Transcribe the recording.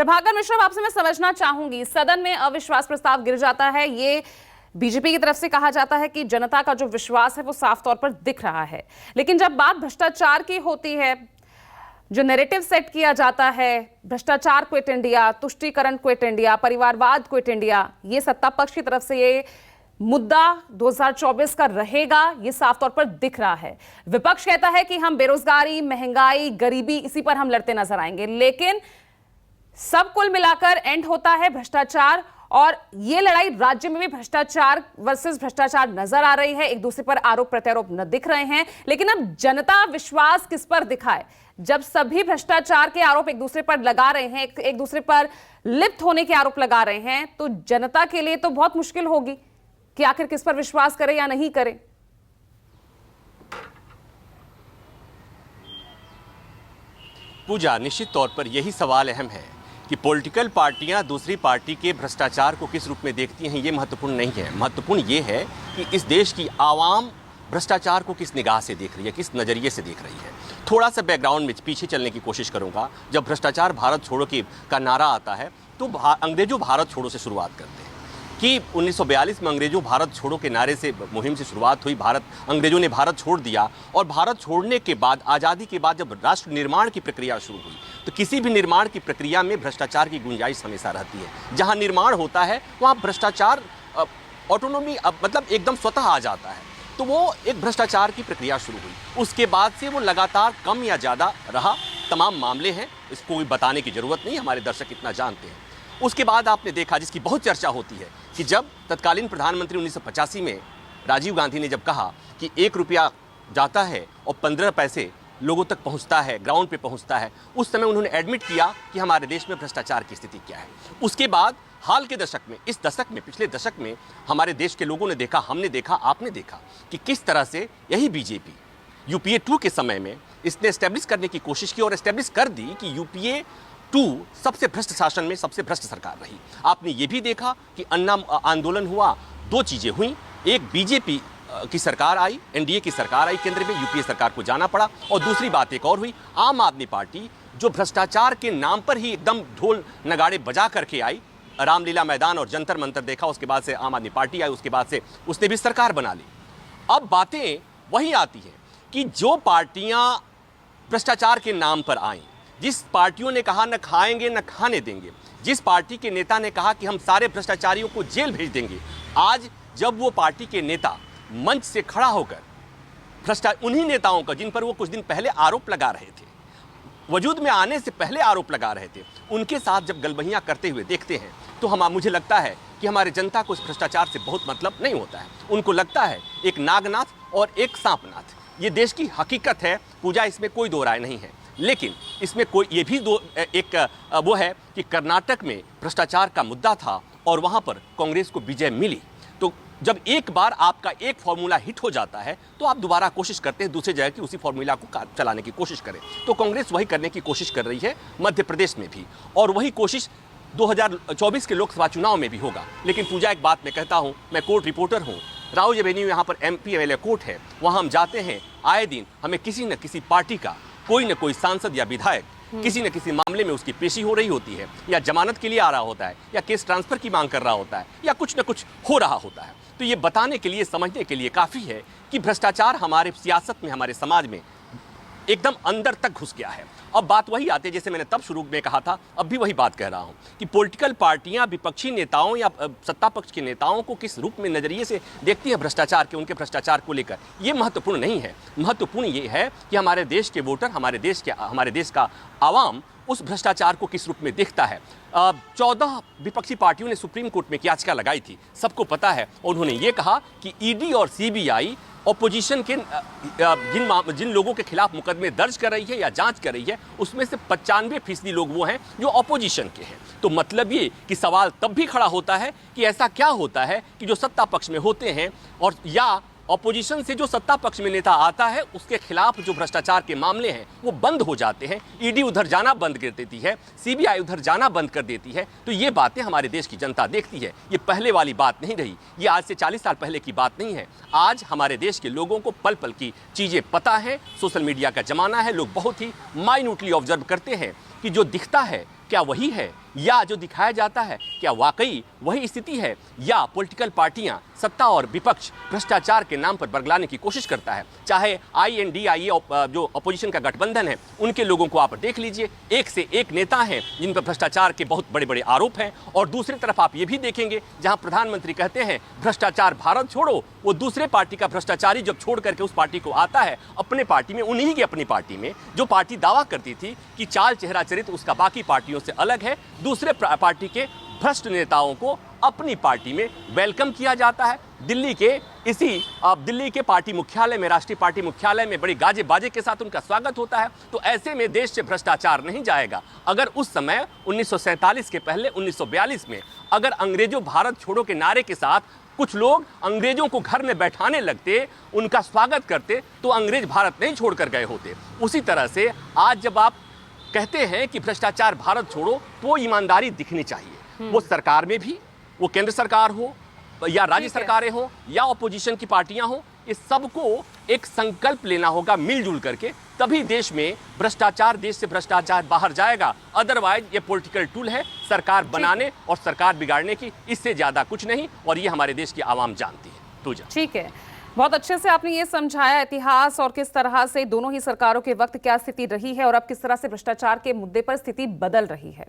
प्रभाकर मिश्रा, आपसे मैं समझना चाहूंगी, सदन में अविश्वास प्रस्ताव गिर जाता है, ये बीजेपी की तरफ से कहा जाता है कि जनता का जो विश्वास है वो साफ तौर पर दिख रहा है, लेकिन जब बात भ्रष्टाचार की होती है, जो नैरेटिव सेट किया जाता है, भ्रष्टाचार क्विट इंडिया, तुष्टीकरण क्विट इंडिया, परिवारवाद क्विट इंडिया, ये सत्ता पक्ष की तरफ से ये मुद्दा 2024 का रहेगा, ये साफ तौर पर दिख रहा है। विपक्ष कहता है कि हम बेरोजगारी, महंगाई, गरीबी, इसी पर हम लड़ते नजर आएंगे, लेकिन सब कुल मिलाकर एंड होता है भ्रष्टाचार, और ये लड़ाई राज्य में भी भ्रष्टाचार वर्सेस भ्रष्टाचार नजर आ रही है, एक दूसरे पर आरोप प्रत्यारोप न दिख रहे हैं। लेकिन अब जनता विश्वास किस पर दिखाए, जब सभी भ्रष्टाचार के आरोप एक दूसरे पर लगा रहे हैं, एक दूसरे पर लिप्त होने के आरोप लगा रहे हैं, तो जनता के लिए तो बहुत मुश्किल होगी कि आखिर किस पर विश्वास करे या नहीं करे। पूजा, निश्चित तौर पर यही सवाल अहम है कि पॉलिटिकल पार्टियां दूसरी पार्टी के भ्रष्टाचार को किस रूप में देखती हैं, ये महत्वपूर्ण नहीं है। महत्वपूर्ण ये है कि इस देश की आवाम भ्रष्टाचार को किस निगाह से देख रही है, किस नज़रिए से देख रही है। थोड़ा सा बैकग्राउंड में पीछे चलने की कोशिश करूंगा। जब भ्रष्टाचार भारत छोड़ो का नारा आता है तो अंग्रेजों भारत छोड़ो से शुरुआत करते हैं कि 1942 में अंग्रेजों भारत छोड़ो के नारे से मुहिम से शुरुआत हुई। अंग्रेजों ने भारत छोड़ दिया, और भारत छोड़ने के बाद, आज़ादी के बाद जब राष्ट्र निर्माण की प्रक्रिया शुरू हुई, तो किसी भी निर्माण की प्रक्रिया में भ्रष्टाचार की गुंजाइश हमेशा रहती है। जहां निर्माण होता है वहां भ्रष्टाचार ऑटोनोमी मतलब एकदम स्वतः आ जाता है। तो वो एक भ्रष्टाचार की प्रक्रिया शुरू हुई, उसके बाद से वो लगातार कम या ज़्यादा रहा। तमाम मामले हैं, इसको कोई बताने की ज़रूरत नहीं, हमारे दर्शक इतना जानते हैं। उसके बाद आपने देखा, जिसकी बहुत चर्चा होती है, कि जब तत्कालीन प्रधानमंत्री 1985 में राजीव गांधी ने जब कहा कि 1 रुपया जाता है और 15 पैसे लोगों तक पहुंचता है, ग्राउंड पे पहुंचता है, उस समय उन्होंने एडमिट किया कि हमारे देश में भ्रष्टाचार की स्थिति क्या है। उसके बाद हाल के दशक में, इस दशक में, पिछले दशक में हमारे देश के लोगों ने देखा, हमने देखा, आपने देखा कि किस तरह से यही बीजेपी यूपीए 2 के समय में इसने एस्टेब्लिश करने की कोशिश की और एस्टेब्लिश कर दी कि यूपीए 2 सबसे भ्रष्ट शासन में सबसे भ्रष्ट सरकार रही। आपने ये भी देखा कि अन्ना आंदोलन हुआ, 2 चीज़ें हुई, एक बीजेपी की सरकार आई, एनडीए की सरकार आई केंद्र में, यूपीए सरकार को जाना पड़ा, और दूसरी बात एक और हुई, आम आदमी पार्टी जो भ्रष्टाचार के नाम पर ही एकदम ढोल नगाड़े बजा करके आई, रामलीला मैदान और जंतर मंतर देखा, उसके बाद से आम आदमी पार्टी आई, उसके बाद से उसने भी सरकार बना ली। अब बातें वही आती हैं कि जो पार्टियां भ्रष्टाचार के नाम पर आईं, जिस पार्टियों ने कहा न खाएंगे न खाने देंगे, जिस पार्टी के नेता ने कहा कि हम सारे भ्रष्टाचारियों को जेल भेज देंगे, आज जब वो पार्टी के नेता मंच से खड़ा होकर उन्हीं नेताओं का, जिन पर वो कुछ दिन पहले आरोप लगा रहे थे, वजूद में आने से पहले आरोप लगा रहे थे, उनके साथ जब गलबहियां करते हुए देखते हैं, तो मुझे लगता है कि हमारे जनता को इस भ्रष्टाचार से बहुत मतलब नहीं होता है। उनको लगता है एक नागनाथ और एक सांपनाथ, ये देश की हकीकत है पूजा, इसमें कोई दो राय नहीं है। लेकिन इसमें कोई ये भी वो है कि कर्नाटक में भ्रष्टाचार का मुद्दा था और वहाँ पर कांग्रेस को विजय मिली। तो जब एक बार आपका एक फॉर्मूला हिट हो जाता है तो आप दोबारा कोशिश करते हैं दूसरी जगह की उसी फॉर्मूला को चलाने की कोशिश करें। तो कांग्रेस वही करने की कोशिश कर रही है मध्य प्रदेश में भी, और वही कोशिश 2024 के लोकसभा चुनाव में भी होगा। लेकिन पूजा, एक बात मैं कहता हूँ, मैं कोर्ट रिपोर्टर हूँ, राउज एवेन्यू यहाँ पर MP MLA कोर्ट है, वहाँ हम जाते हैं आए दिन, हमें किसी न किसी पार्टी का कोई न कोई सांसद या विधायक किसी न किसी मामले में उसकी पेशी हो रही होती है, या जमानत के लिए आ रहा होता है, या केस ट्रांसफर की मांग कर रहा होता है, या कुछ न कुछ हो रहा होता है। तो ये बताने के लिए, समझने के लिए काफ़ी है कि भ्रष्टाचार हमारे सियासत में, हमारे समाज में एकदम अंदर तक घुस गया है। अब बात वही आती है, जैसे मैंने तब शुरू में कहा था, अब भी वही बात कह रहा हूं कि पॉलिटिकल पार्टियां विपक्षी नेताओं या सत्ता पक्ष के नेताओं को किस रूप में, नजरिए से देखती है भ्रष्टाचार के, उनके भ्रष्टाचार को लेकर, ये महत्वपूर्ण नहीं है। महत्वपूर्ण ये है कि हमारे देश के वोटर, हमारे देश का आवाम उस भ्रष्टाचार को किस रूप में देखता है। 14 विपक्षी पार्टियों ने सुप्रीम कोर्ट में याचिका लगाई थी, सबको पता है, और उन्होंने ये कहा कि ईडी और सीबीआई ऑपोजिशन के जिन लोगों के खिलाफ मुकदमे दर्ज कर रही है या जांच कर रही है, उसमें से 95% लोग वो हैं जो ऑपोजिशन के हैं। तो मतलब ये कि सवाल तब भी खड़ा होता है कि ऐसा क्या होता है कि जो सत्ता पक्ष में होते हैं और या ऑपोजिशन से जो सत्ता पक्ष में नेता आता है, उसके खिलाफ जो भ्रष्टाचार के मामले हैं वो बंद हो जाते हैं। ईडी उधर जाना बंद कर देती है, सीबीआई उधर जाना बंद कर देती है। तो ये बातें हमारे देश की जनता देखती है। ये पहले वाली बात नहीं रही, ये आज से 40 साल पहले की बात नहीं है। आज हमारे देश के लोगों को पल पल की चीज़ें पता है, सोशल मीडिया का जमाना है, लोग बहुत ही माइन्यूटली ऑब्जर्व करते हैं कि जो दिखता है क्या वही है या जो दिखाया जाता है क्या वाकई वही स्थिति है, या पॉलिटिकल पार्टियां, सत्ता और विपक्ष भ्रष्टाचार के नाम पर बरगलाने की कोशिश करता है। चाहे INDIA जो अपोजिशन का गठबंधन है, उनके लोगों को आप देख लीजिए, एक से एक नेता हैं जिन पर भ्रष्टाचार के बहुत बड़े बड़े आरोप हैं। और दूसरी तरफ आप ये भी देखेंगे, जहां प्रधानमंत्री कहते हैं भ्रष्टाचार भारत छोड़ो, वो दूसरे पार्टी का भ्रष्टाचारी जब छोड़ करके उस पार्टी को आता है अपने पार्टी में, उन्हीं की अपनी पार्टी में, जो पार्टी दावा करती थी कि चाल चेहरा चरित्र उसका बाकी पार्टियों से अलग है, दूसरे पार्टी के भ्रष्ट नेताओं को अपनी पार्टी में वेलकम किया जाता है। दिल्ली के पार्टी मुख्यालय में, राष्ट्रीय पार्टी मुख्यालय में बड़ी गाजे बाजे के साथ उनका स्वागत होता है। तो ऐसे में देश से भ्रष्टाचार नहीं जाएगा। अगर उस समय 1947 के पहले 1942 में अगर अंग्रेजों भारत छोड़ो के नारे के साथ कुछ लोग अंग्रेजों को घर में बैठाने लगते, उनका स्वागत करते, तो अंग्रेज भारत नहीं छोड़कर गए होते। उसी तरह से आज जब आप कहते हैं कि भ्रष्टाचार भारत छोड़ो, तो वो ईमानदारी दिखनी चाहिए। वो सरकार में भी, वो केंद्र सरकार हो या राज्य सरकारें हो या ऑपोजिशन की पार्टियां हो, इस सबको एक संकल्प लेना होगा मिलजुल करके, तभी देश में भ्रष्टाचार, देश से भ्रष्टाचार बाहर जाएगा। अदरवाइज ये पॉलिटिकल टूल है सरकार बनाने और सरकार बिगाड़ने की, इससे ज्यादा कुछ नहीं। और ये हमारे देश की आवाम जानती है। पूजा, ठीक है, बहुत अच्छे से आपने ये समझाया इतिहास और किस तरह से दोनों ही सरकारों के वक्त क्या स्थिति रही है और अब किस तरह से भ्रष्टाचार के मुद्दे पर स्थिति बदल रही है।